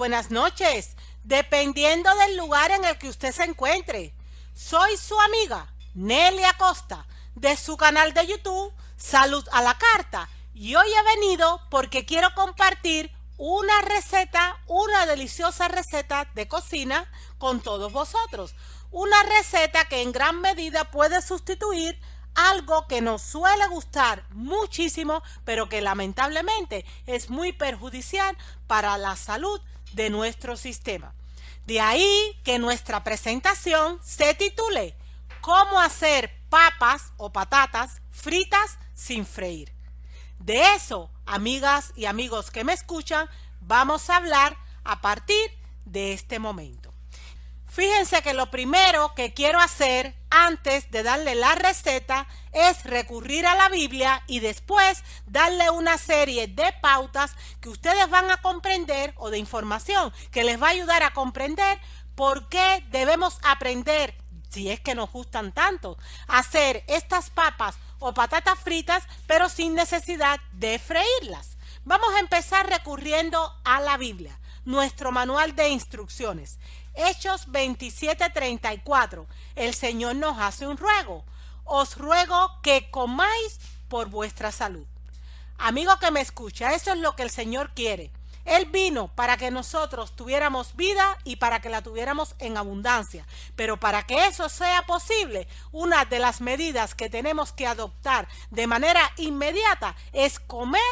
buenas noches, dependiendo del lugar en el que usted se encuentre. Soy su amiga Nelly Acosta, de su canal de YouTube Salud a la Carta, y hoy he venido porque quiero compartir una deliciosa receta de cocina con todos vosotros. Una receta que en gran medida puede sustituir algo que nos suele gustar muchísimo, pero que lamentablemente es muy perjudicial para la salud de nuestro sistema. De ahí que nuestra presentación se titule ¿Cómo hacer papas o patatas fritas sin freír? De eso, amigas y amigos que me escuchan, vamos a hablar a partir de este momento. Fíjense que lo primero que quiero hacer antes de darle la receta es recurrir a la Biblia y después darle una serie de pautas que ustedes van a comprender, o de información que les va a ayudar a comprender por qué debemos aprender, si es que nos gustan tanto, a hacer estas papas o patatas fritas, pero sin necesidad de freírlas. Vamos a empezar recurriendo a la Biblia, nuestro manual de instrucciones. Hechos 27:34. El Señor nos hace un ruego. Os ruego que comáis por vuestra salud. Amigo que me escucha, eso es lo que el Señor quiere. Él vino para que nosotros tuviéramos vida y para que la tuviéramos en abundancia. Pero para que eso sea posible, una de las medidas que tenemos que adoptar de manera inmediata es comer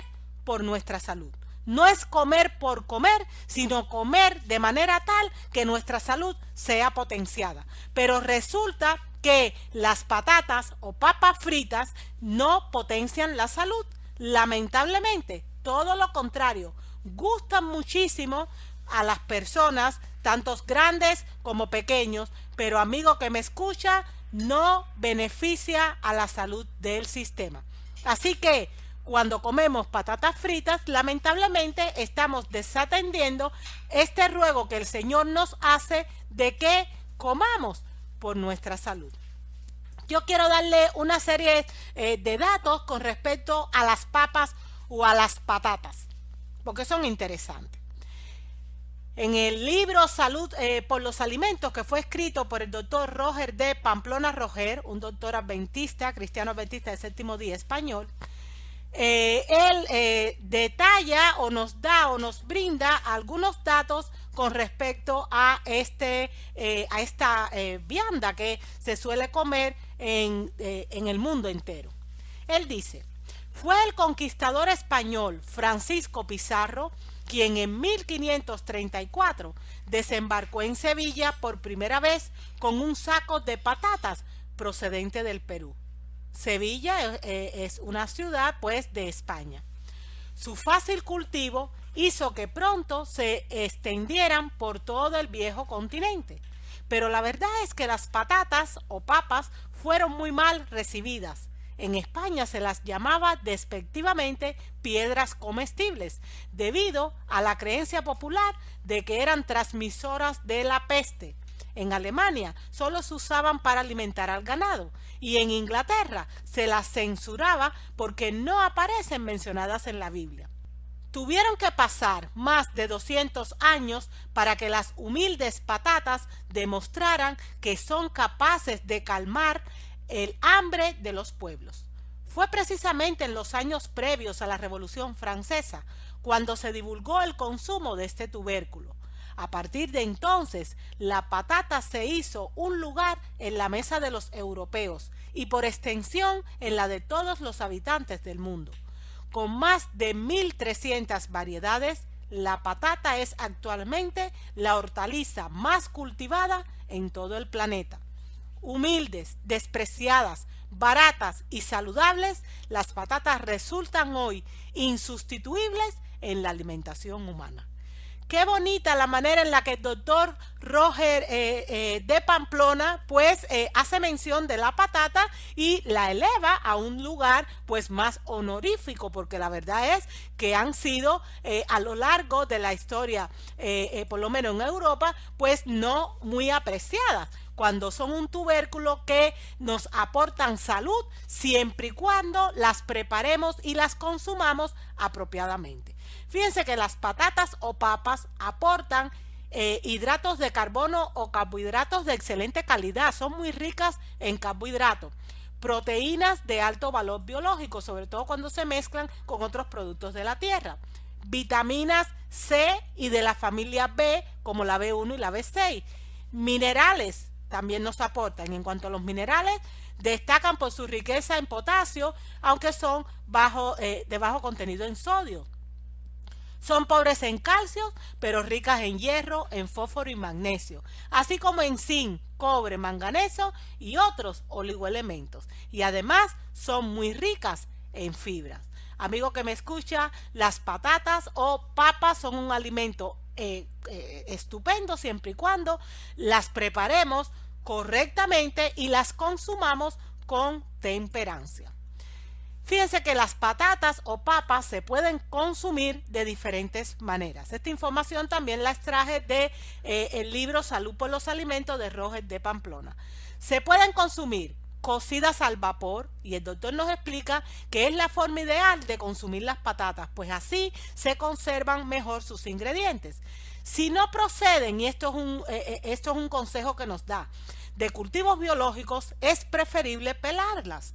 por nuestra salud. No es comer por comer, sino comer de manera tal que nuestra salud sea potenciada. Pero resulta que las patatas o papas fritas no potencian la salud. Lamentablemente, todo lo contrario, gustan muchísimo a las personas, tantos grandes como pequeños, pero amigo que me escucha, no beneficia a la salud del sistema. Así que cuando comemos patatas fritas, lamentablemente estamos desatendiendo este ruego que el Señor nos hace de que comamos por nuestra salud. Yo quiero darle una serie de datos con respecto a las papas o a las patatas, porque son interesantes. En el libro Salud por los Alimentos, que fue escrito por el doctor Roger de Pamplona Roger, un doctor adventista, cristiano adventista del séptimo día español, él detalla o nos da o nos brinda algunos datos con respecto a esta vianda que se suele comer en el mundo entero. Él dice: fue el conquistador español Francisco Pizarro quien en 1534 desembarcó en Sevilla por primera vez con un saco de patatas procedente del Perú. Sevilla es una ciudad pues de España. Su fácil cultivo hizo que pronto se extendieran por todo el viejo continente. Pero la verdad es que las patatas o papas fueron muy mal recibidas. En España se las llamaba despectivamente piedras comestibles, debido a la creencia popular de que eran transmisoras de la peste. En Alemania solo se usaban para alimentar al ganado y en Inglaterra se las censuraba porque no aparecen mencionadas en la Biblia. Tuvieron que pasar más de 200 años para que las humildes patatas demostraran que son capaces de calmar el hambre de los pueblos. Fue precisamente en los años previos a la Revolución Francesa cuando se divulgó el consumo de este tubérculo. A partir de entonces, la patata se hizo un lugar en la mesa de los europeos y por extensión en la de todos los habitantes del mundo. Con más de 1.300 variedades, la patata es actualmente la hortaliza más cultivada en todo el planeta. Humildes, despreciadas, baratas y saludables, las patatas resultan hoy insustituibles en la alimentación humana. Qué bonita la manera en la que el doctor Roger de Pamplona pues hace mención de la patata y la eleva a un lugar pues más honorífico, porque la verdad es que han sido a lo largo de la historia, por lo menos en Europa, pues no muy apreciadas, cuando son un tubérculo que nos aportan salud siempre y cuando las preparemos y las consumamos apropiadamente. Fíjense que las patatas o papas aportan hidratos de carbono o carbohidratos de excelente calidad, son muy ricas en carbohidratos, proteínas de alto valor biológico, sobre todo cuando se mezclan con otros productos de la tierra, vitaminas C y de la familia B, como la B1 y la B6, minerales también nos aportan. En cuanto a los minerales, destacan por su riqueza en potasio, aunque son de bajo contenido en sodio. Son pobres en calcio, pero ricas en hierro, en fósforo y magnesio, así como en zinc, cobre, manganeso y otros oligoelementos. Y además son muy ricas en fibras. Amigo que me escucha, las patatas o papas son un alimento estupendo siempre y cuando las preparemos correctamente y las consumamos con temperancia. Fíjense que las patatas o papas se pueden consumir de diferentes maneras. Esta información también la extraje de el libro Salud por los Alimentos de Roger de Pamplona. Se pueden consumir cocidas al vapor, y el doctor nos explica que es la forma ideal de consumir las patatas, pues así se conservan mejor sus ingredientes. Si no proceden, y esto es un consejo que nos da, de cultivos biológicos, es preferible pelarlas.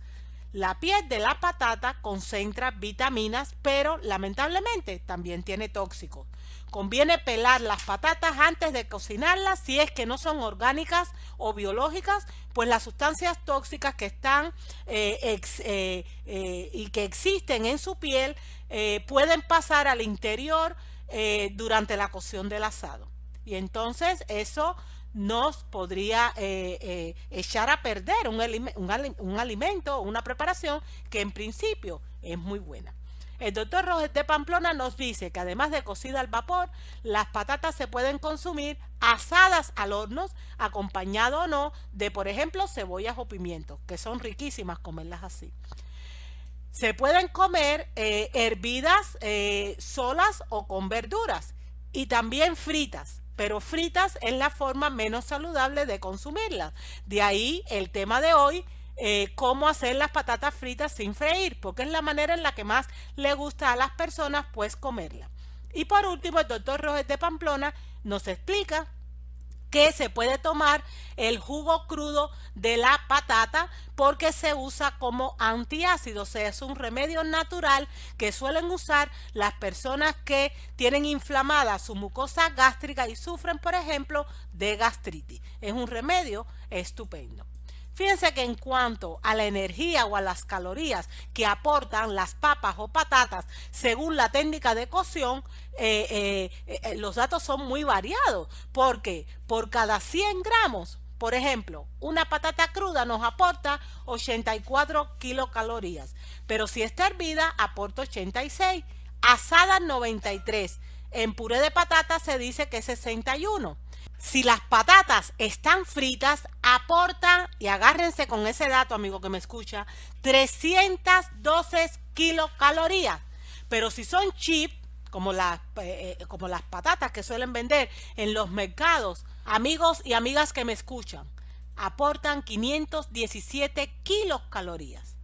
La piel de la patata concentra vitaminas, pero lamentablemente también tiene tóxicos. Conviene pelar las patatas antes de cocinarlas si es que no son orgánicas o biológicas, pues las sustancias tóxicas que están y que existen en su piel pueden pasar al interior durante la cocción del asado. Y entonces eso nos podría echar a perder un alimento o una preparación que en principio es muy buena. El doctor Roger de Pamplona nos dice que además de cocida al vapor, las patatas se pueden consumir asadas al horno, acompañado o no de, por ejemplo, cebollas o pimientos, que son riquísimas comerlas así. Se pueden comer hervidas solas o con verduras, y también fritas, pero fritas es la forma menos saludable de consumirlas. De ahí el tema de hoy, cómo hacer las patatas fritas sin freír, porque es la manera en la que más le gusta a las personas pues comerlas. Y por último, el doctor Roger de Pamplona nos explica que se puede tomar el jugo crudo de la patata porque se usa como antiácido, o sea, es un remedio natural que suelen usar las personas que tienen inflamada su mucosa gástrica y sufren, por ejemplo, de gastritis. Es un remedio estupendo. Fíjense que en cuanto a la energía o a las calorías que aportan las papas o patatas según la técnica de cocción, los datos son muy variados, porque por cada 100 gramos, por ejemplo, una patata cruda nos aporta 84 kilocalorías, pero si está hervida aporta 86, asada 93, en puré de patata se dice que es 61. Si las patatas están fritas, aportan, y agárrense con ese dato, amigo que me escucha, 312 kilocalorías. Pero si son chips, como las patatas que suelen vender en los mercados, amigos y amigas que me escuchan, aportan 517 kilocalorías.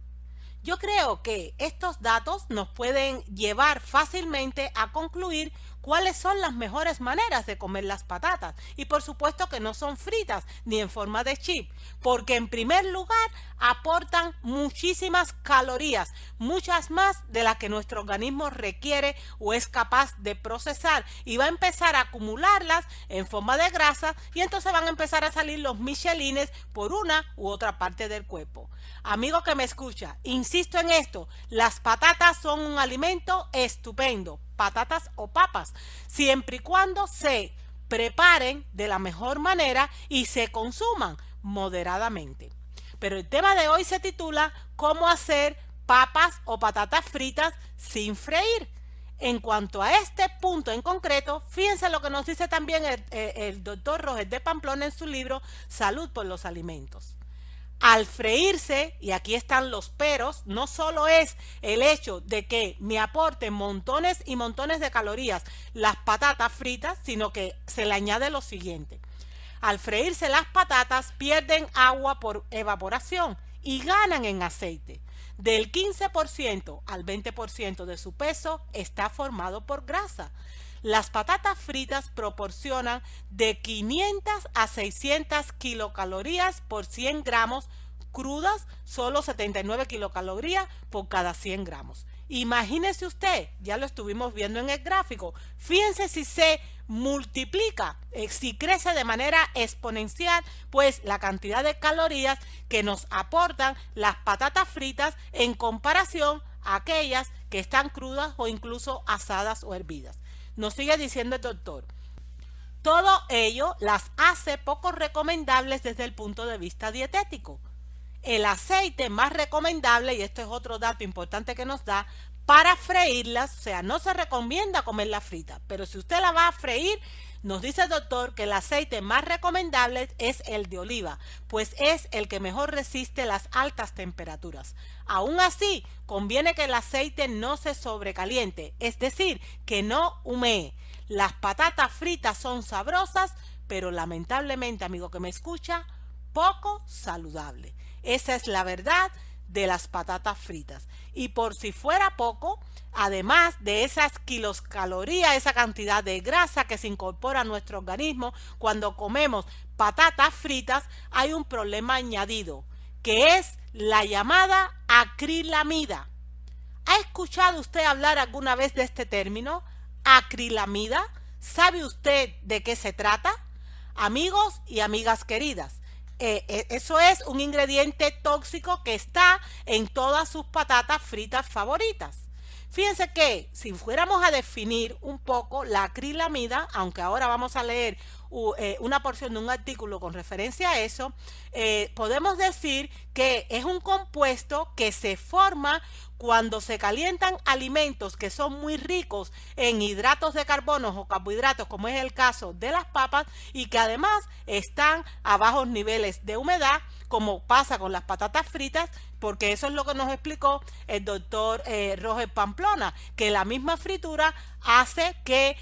Yo creo que estos datos nos pueden llevar fácilmente a concluir cuáles son las mejores maneras de comer las patatas. Y por supuesto que no son fritas ni en forma de chip, porque en primer lugar aportan muchísimas calorías, muchas más de las que nuestro organismo requiere o es capaz de procesar, y va a empezar a acumularlas en forma de grasa, y entonces van a empezar a salir los michelines por una u otra parte del cuerpo. Amigo que me escucha, insisto en esto, las patatas son un alimento estupendo, patatas o papas, siempre y cuando se preparen de la mejor manera y se consuman moderadamente. Pero el tema de hoy se titula ¿Cómo hacer papas o patatas fritas sin freír? En cuanto a este punto en concreto, fíjense lo que nos dice también el doctor Roger de Pamplona en su libro Salud por los Alimentos. Al freírse, y aquí están los peros, no solo es el hecho de que me aporten montones y montones de calorías las patatas fritas, sino que se le añade lo siguiente. Al freírse las patatas pierden agua por evaporación y ganan en aceite. del 15% al 20% de su peso está formado por grasa. Las patatas fritas proporcionan de 500 a 600 kilocalorías por 100 gramos crudas, solo 79 kilocalorías por cada 100 gramos. Imagínese usted, ya lo estuvimos viendo en el gráfico, fíjense si se multiplica, si crece de manera exponencial, pues la cantidad de calorías que nos aportan las patatas fritas en comparación a aquellas que están crudas o incluso asadas o hervidas. Nos sigue diciendo el doctor, todo ello las hace poco recomendables desde el punto de vista dietético. El aceite más recomendable, y esto es otro dato importante que nos da, para freírlas, o sea, no se recomienda comerla frita, pero si usted la va a freír, nos dice el doctor que el aceite más recomendable es el de oliva, pues es el que mejor resiste las altas temperaturas. Aún así, conviene que el aceite no se sobrecaliente, es decir, que no humee. Las patatas fritas son sabrosas, pero lamentablemente, amigo que me escucha, poco saludable. Esa es la verdad de las patatas fritas. Y por si fuera poco, además de esas kilocalorías, esa cantidad de grasa que se incorpora a nuestro organismo cuando comemos patatas fritas, hay un problema añadido, que es la llamada acrilamida. ¿Ha escuchado usted hablar alguna vez de este término? Acrilamida. ¿Sabe usted de qué se trata? Amigos y amigas queridas, eso es un ingrediente tóxico que está en todas sus patatas fritas favoritas. Fíjense que si fuéramos a definir un poco la acrilamida, aunque ahora vamos a leer una porción de un artículo con referencia a eso, podemos decir que es un compuesto que se forma cuando se calientan alimentos que son muy ricos en hidratos de carbono o carbohidratos, como es el caso de las papas, y que además están a bajos niveles de humedad, como pasa con las patatas fritas, porque eso es lo que nos explicó el doctor Roger Pamplona, que la misma fritura hace que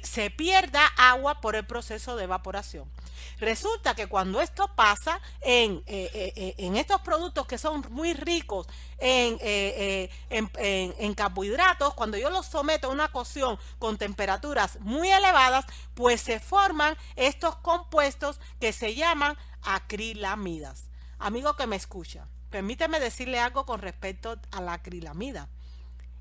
se pierda agua por el proceso de evaporación. Resulta que cuando esto pasa en estos productos que son muy ricos en carbohidratos, cuando yo los someto a una cocción con temperaturas muy elevadas, pues se forman estos compuestos que se llaman acrilamidas. Amigo que me escucha, permíteme decirle algo con respecto a la acrilamida.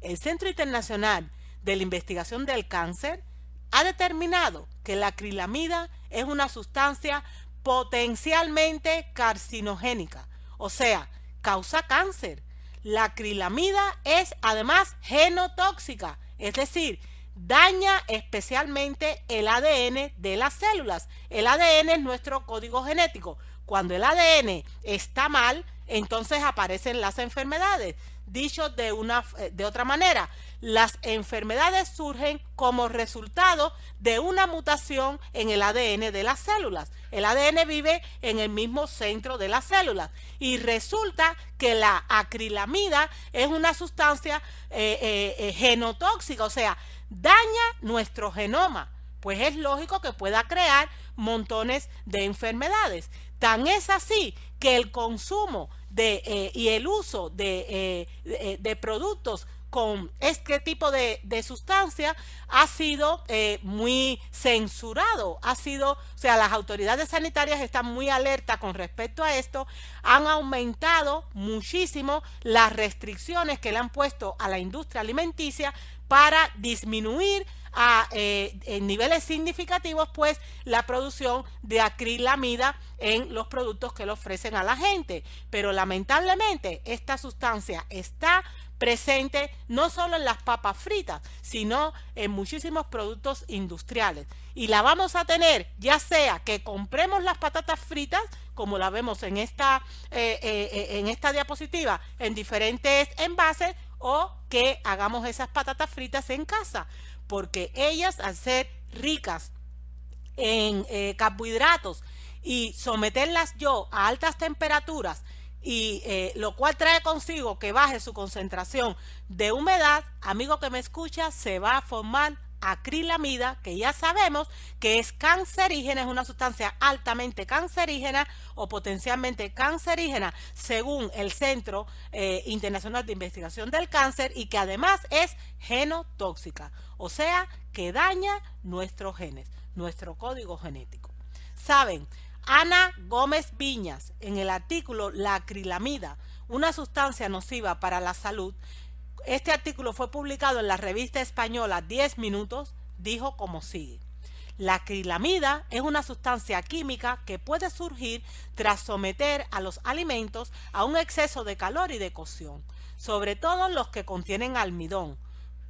El Centro Internacional de la Investigación del Cáncer ha determinado que la acrilamida es una sustancia potencialmente carcinogénica, o sea, causa cáncer. La acrilamida es además genotóxica, es decir, daña especialmente el ADN de las células. El ADN es nuestro código genético. Cuando el ADN está mal, entonces aparecen las enfermedades. Dicho de otra manera, las enfermedades surgen como resultado de una mutación en el ADN de las células. El ADN vive en el mismo centro de las células y resulta que la acrilamida es una sustancia genotóxica, o sea, daña nuestro genoma. Pues es lógico que pueda crear montones de enfermedades. Tan es así que el consumo y el uso de productos con este tipo de sustancia ha sido muy censurado, o sea, las autoridades sanitarias están muy alertas con respecto a esto, han aumentado muchísimo las restricciones que le han puesto a la industria alimenticia para disminuir en niveles significativos pues la producción de acrilamida en los productos que le ofrecen a la gente. Pero lamentablemente esta sustancia está presente no solo en las papas fritas, sino en muchísimos productos industriales. Y la vamos a tener ya sea que compremos las patatas fritas, como la vemos en esta diapositiva, en diferentes envases, o que hagamos esas patatas fritas en casa, porque ellas, al ser ricas en carbohidratos y someterlas yo a altas temperaturas, y lo cual trae consigo que baje su concentración de humedad, amigo que me escucha, se va a formar acrilamida, que ya sabemos que es cancerígena, es una sustancia altamente cancerígena o potencialmente cancerígena según el Centro Internacional de Investigación del Cáncer, y que además es genotóxica, o sea que daña nuestros genes, nuestro código genético. Saben, Ana Gómez Viñas, en el artículo La acrilamida, una sustancia nociva para la salud, este artículo fue publicado en la revista española 10 Minutos, dijo como sigue: la acrilamida es una sustancia química que puede surgir tras someter a los alimentos a un exceso de calor y de cocción, sobre todo los que contienen almidón,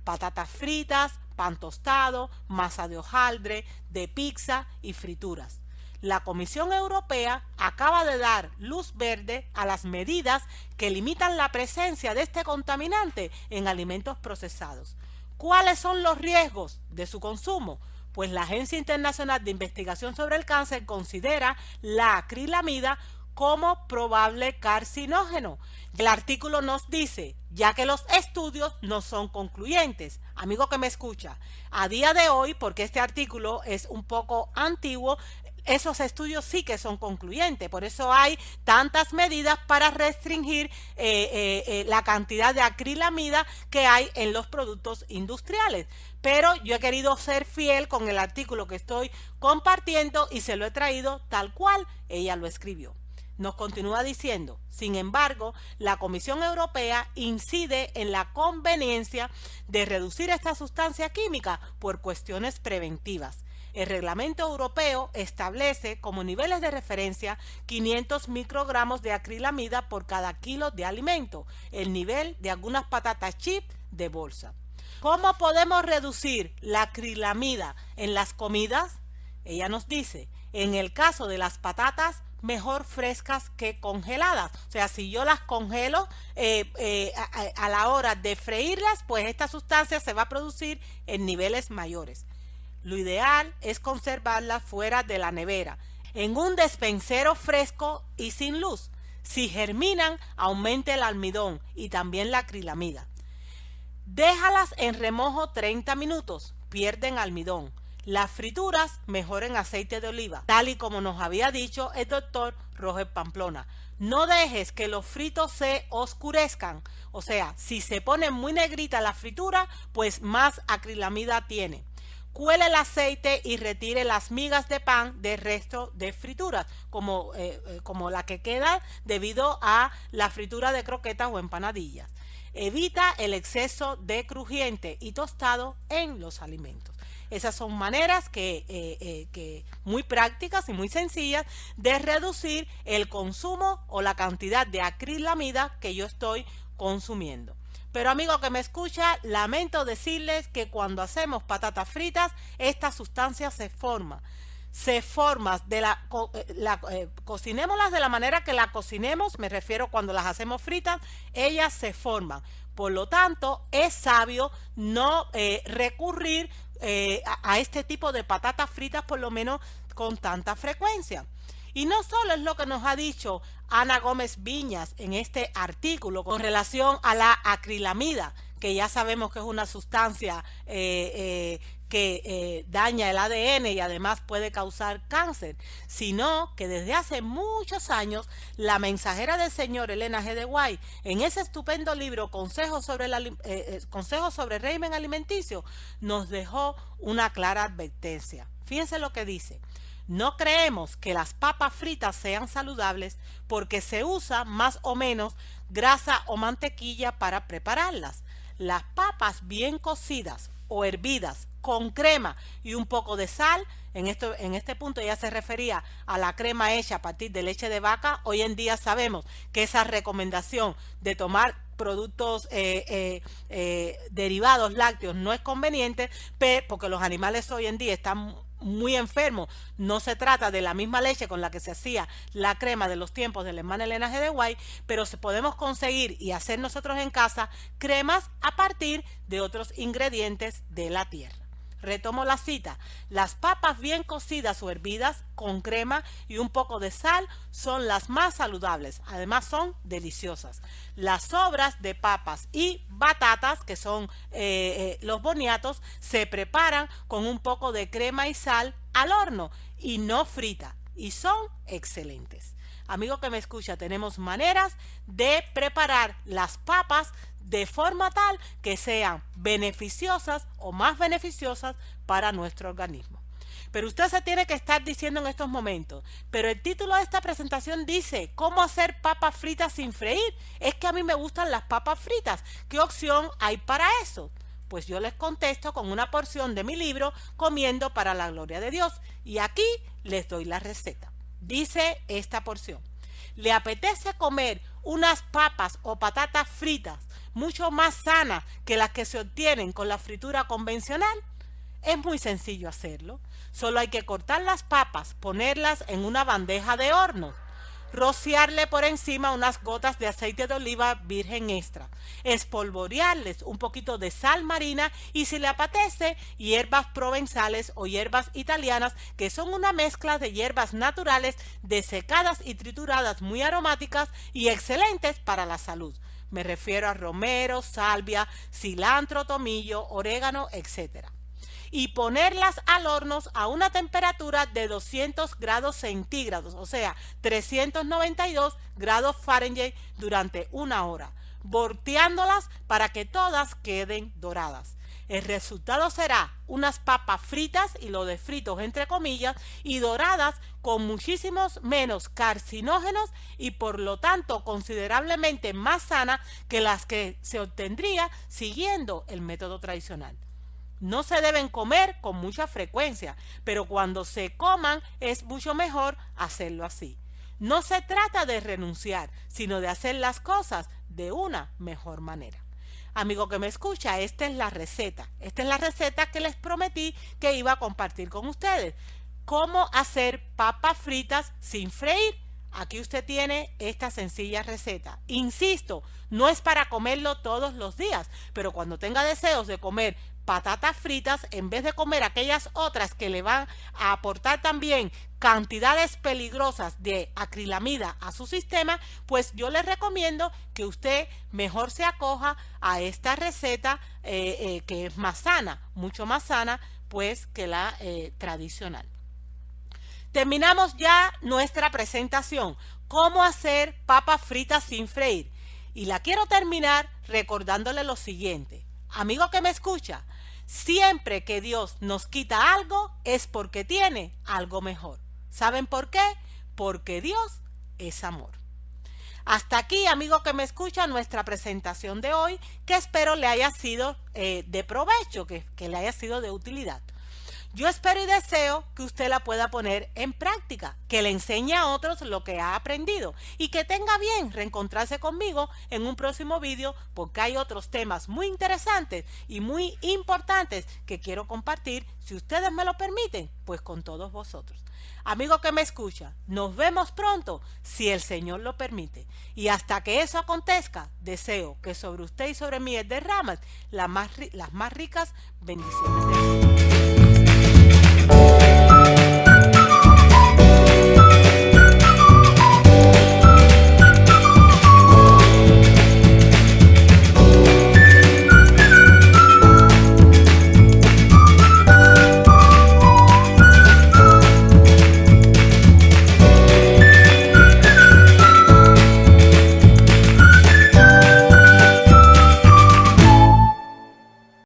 patatas fritas, pan tostado, masa de hojaldre, de pizza y frituras. La Comisión Europea acaba de dar luz verde a las medidas que limitan la presencia de este contaminante en alimentos procesados. ¿Cuáles son los riesgos de su consumo? Pues la Agencia Internacional de Investigación sobre el Cáncer considera la acrilamida como probable carcinógeno. El artículo nos dice, ya que los estudios no son concluyentes. Amigo que me escucha, a día de hoy, porque este artículo es un poco antiguo, esos estudios sí que son concluyentes, por eso hay tantas medidas para restringir la cantidad de acrilamida que hay en los productos industriales. Pero yo he querido ser fiel con el artículo que estoy compartiendo y se lo he traído tal cual ella lo escribió. Nos continúa diciendo, sin embargo, la Comisión Europea incide en la conveniencia de reducir esta sustancia química por cuestiones preventivas. El reglamento europeo establece como niveles de referencia 500 microgramos de acrilamida por cada kilo de alimento, el nivel de algunas patatas chips de bolsa. ¿Cómo podemos reducir la acrilamida en las comidas? Ella nos dice, en el caso de las patatas, mejor frescas que congeladas. O sea, si yo las congelo a la hora de freírlas, pues esta sustancia se va a producir en niveles mayores. Lo ideal es conservarlas fuera de la nevera, en un despensero fresco y sin luz. Si germinan, aumenta el almidón y también la acrilamida. Déjalas en remojo 30 minutos, pierden almidón. Las frituras mejor en aceite de oliva, tal y como nos había dicho el doctor Roger Pamplona. No dejes que los fritos se oscurezcan, o sea, si se pone muy negrita la fritura, pues más acrilamida tiene. Cuele el aceite y retire las migas de pan del resto de frituras, como la que queda debido a la fritura de croquetas o empanadillas. Evita el exceso de crujiente y tostado en los alimentos. Esas son maneras que muy prácticas y muy sencillas de reducir el consumo o la cantidad de acrilamida que yo estoy consumiendo. Pero amigo que me escucha, lamento decirles que cuando hacemos patatas fritas, esta sustancia se forma. Cocinémoslas de la manera que la cocinemos, me refiero cuando las hacemos fritas, ellas se forman. Por lo tanto, es sabio no recurrir a este tipo de patatas fritas, por lo menos con tanta frecuencia. Y no solo es lo que nos ha dicho Ana Gómez Viñas en este artículo con relación a la acrilamida, que ya sabemos que es una sustancia que daña el ADN y además puede causar cáncer, sino que desde hace muchos años la mensajera del Señor Elena G. de White, en ese estupendo libro Consejos sobre régimen alimenticio, nos dejó una clara advertencia. Fíjense lo que dice: no creemos que las papas fritas sean saludables porque se usa más o menos grasa o mantequilla para prepararlas. Las papas bien cocidas o hervidas con crema y un poco de sal, en este punto ya se refería a la crema hecha a partir de leche de vaca. Hoy en día sabemos que esa recomendación de tomar productos derivados lácteos no es conveniente, porque los animales hoy en día están muy enfermos. No se trata de la misma leche con la que se hacía la crema de los tiempos de la hermana Elena G. de White, pero podemos conseguir y hacer nosotros en casa cremas a partir de otros ingredientes de la tierra. Retomo la cita. Las papas bien cocidas o hervidas con crema y un poco de sal son las más saludables. Además son deliciosas. Las sobras de papas y batatas, que son los boniatos, se preparan con un poco de crema y sal al horno y no frita. Y son excelentes. Amigo que me escucha, tenemos maneras de preparar las papas de forma tal que sean beneficiosas o más beneficiosas para nuestro organismo. Pero usted se tiene que estar diciendo en estos momentos, pero el título de esta presentación dice ¿cómo hacer papas fritas sin freír? Es que a mí me gustan las papas fritas. ¿Qué opción hay para eso? Pues yo les contesto con una porción de mi libro Comiendo para la Gloria de Dios. Y aquí les doy la receta. Dice esta porción: ¿le apetece comer unas papas o patatas fritas mucho más sanas que las que se obtienen con la fritura convencional? Es muy sencillo hacerlo. Solo hay que cortar las papas, ponerlas en una bandeja de horno, rociarle por encima unas gotas de aceite de oliva virgen extra, espolvorearles un poquito de sal marina y, si le apetece, hierbas provenzales o hierbas italianas, que son una mezcla de hierbas naturales desecadas y trituradas muy aromáticas y excelentes para la salud. Me refiero a romero, salvia, cilantro, tomillo, orégano, etc. Y ponerlas al horno a una temperatura de 200 grados centígrados, o sea, 392 grados Fahrenheit durante 1 hora, volteándolas para que todas queden doradas. El resultado será unas papas fritas, y lo de fritos entre comillas, y doradas con muchísimos menos carcinógenos y por lo tanto considerablemente más sanas que las que se obtendría siguiendo el método tradicional. No se deben comer con mucha frecuencia, pero cuando se coman es mucho mejor hacerlo así. No se trata de renunciar, sino de hacer las cosas de una mejor manera. Amigo que me escucha, esta es la receta. Esta es la receta que les prometí que iba a compartir con ustedes. ¿Cómo hacer papas fritas sin freír? Aquí usted tiene esta sencilla receta. Insisto, no es para comerlo todos los días, pero cuando tenga deseos de comer patatas fritas, en vez de comer aquellas otras que le van a aportar también cantidades peligrosas de acrilamida a su sistema, pues yo les recomiendo que usted mejor se acoja a esta receta que es más sana, mucho más sana pues que la tradicional. Terminamos ya nuestra presentación, cómo hacer papas fritas sin freír, y la quiero terminar recordándole lo siguiente. Amigo que me escucha, siempre que Dios nos quita algo es porque tiene algo mejor. ¿Saben por qué? Porque Dios es amor. Hasta aquí, amigo que me escucha, nuestra presentación de hoy, que espero le haya sido de provecho, que le haya sido de utilidad. Yo espero y deseo que usted la pueda poner en práctica, que le enseñe a otros lo que ha aprendido y que tenga bien reencontrarse conmigo en un próximo vídeo, porque hay otros temas muy interesantes y muy importantes que quiero compartir, si ustedes me lo permiten, pues con todos vosotros. Amigo que me escucha, nos vemos pronto, si el Señor lo permite. Y hasta que eso acontezca, deseo que sobre usted y sobre mí derramen las más ricas bendiciones de Dios.